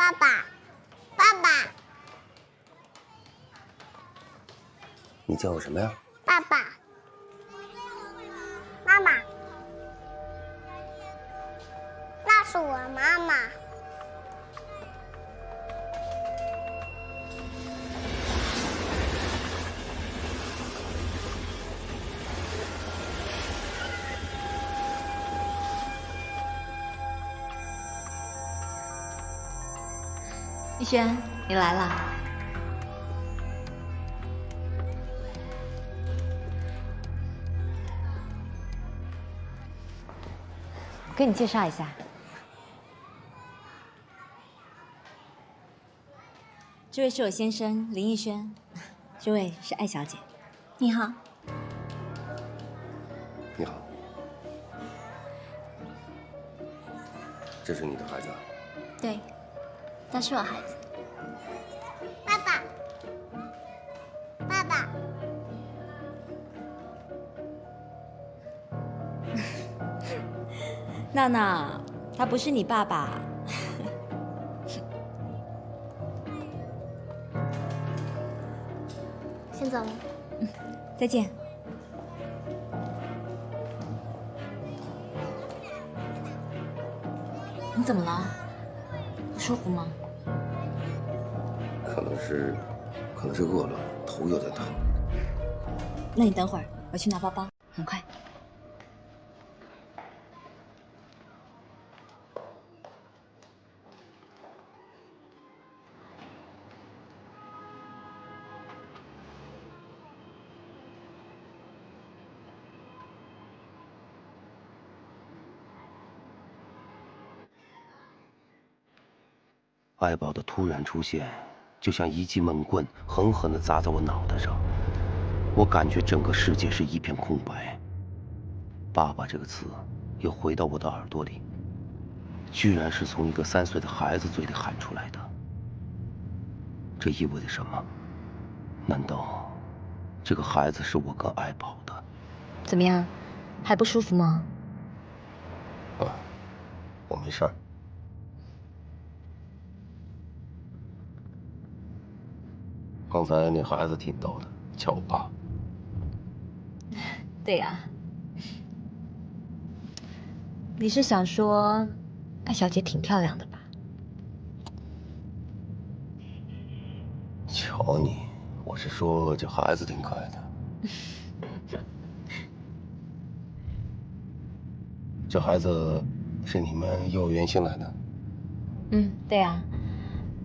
爸爸，爸爸，你叫我什么呀？爸爸，妈妈，那是我妈妈。逸轩，你来了。我给你介绍一下，这位是我先生林逸轩，这位是艾小姐。你好。你好，这是你的孩子啊？对，他是我孩子。爸爸，爸爸，闹闹，他不是你爸爸。先走了。再见。你怎么了？不舒服吗？可能是饿了，头有点疼。那你等会儿，我去拿包包，很快。爱宝的突然出现，就像一记闷棍，狠狠地砸在我脑袋上。我感觉整个世界是一片空白。爸爸这个词又回到我的耳朵里，居然是从一个3岁的孩子嘴里喊出来的。这意味着什么？难道这个孩子是我跟爱宝的？怎么样，还不舒服吗？我没事儿。刚才那孩子挺逗的，叫我爸。对呀。你是想说，艾小姐挺漂亮的吧？瞧你，我是说这孩子挺可爱的。这孩子是你们幼儿园新来的？对啊。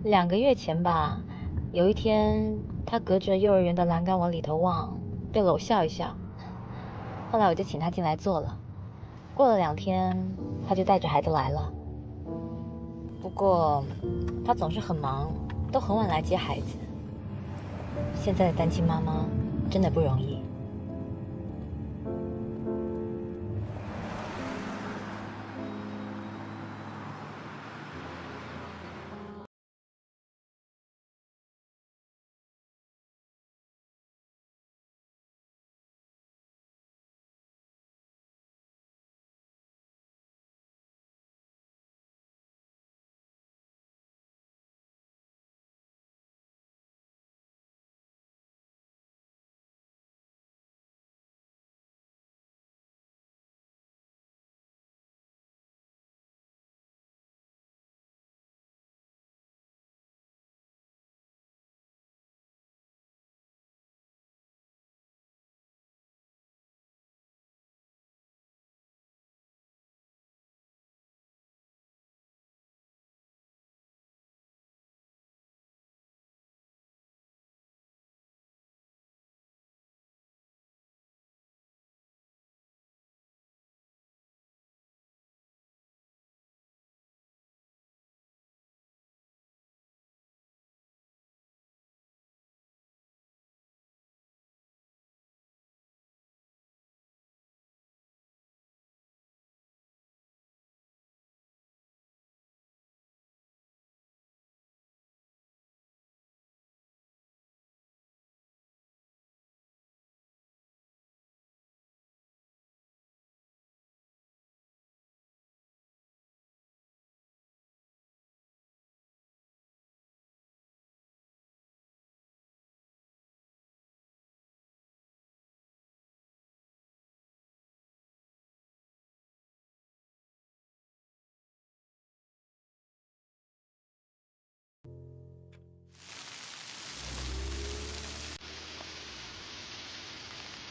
2个月前吧，有一天，他隔着幼儿园的栏杆往里头望，对了我笑一笑。后来我就请他进来坐了。过了2天，他就带着孩子来了。不过，他总是很忙，都很晚来接孩子。现在的单亲妈妈真的不容易。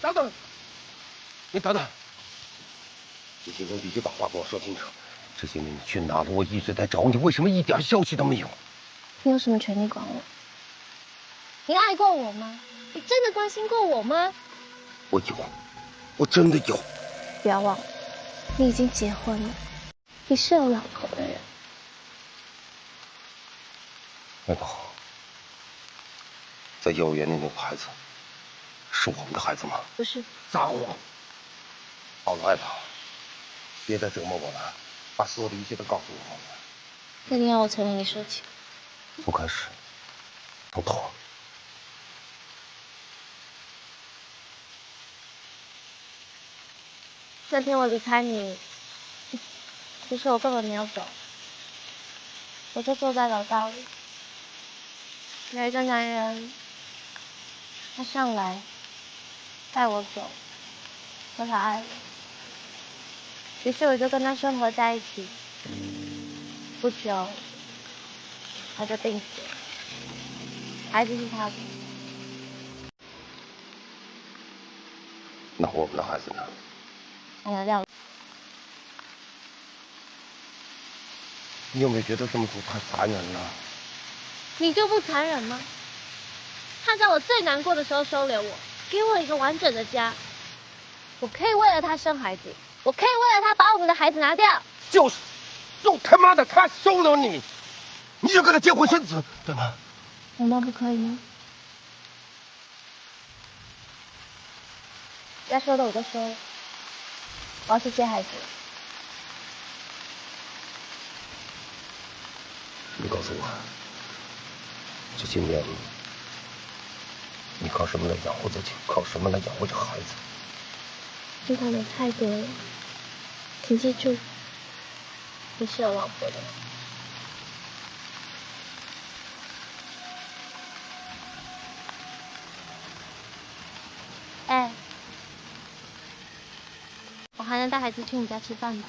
等等，你等等，你今天必须把话跟我说清楚。这些年你去哪了？我一直在找你，为什么一点消息都没有？你有什么权利管我？你爱过我吗？你真的关心过我吗？我有，我真的有。不要忘了，你已经结婚了，你是有老婆的人。那个好，在幼儿园的那个孩子，是我们的孩子吗？不是。撒谎！好了，艾宝，别再折磨我了，把所有的一切都告诉我好吗？那你要我从哪里说起？从开始，从头。那天我离开你，其实我根本没有走，我就坐在楼道里，有一个男人，他上来带我走，说他爱我，于是我就跟他生活在一起。不久，他就病死了，孩子是他的。那我们的孩子呢？还有廖，你有没有觉得这么做太残忍了？你就不残忍吗？他在我最难过的时候收留我，给我一个完整的家。我可以为了他生孩子，我可以为了他把我们的孩子拿掉。就是，就他妈的他收留你，你就跟他结婚生子，对吗？难道不可以吗？该说的我都说了，我要去接孩子。你告诉我，这些年你靠什么来养活自己？靠什么来养活这孩子？听他们太多了，请记住，你是有老婆的。哎，我还能带孩子去你家吃饭吗？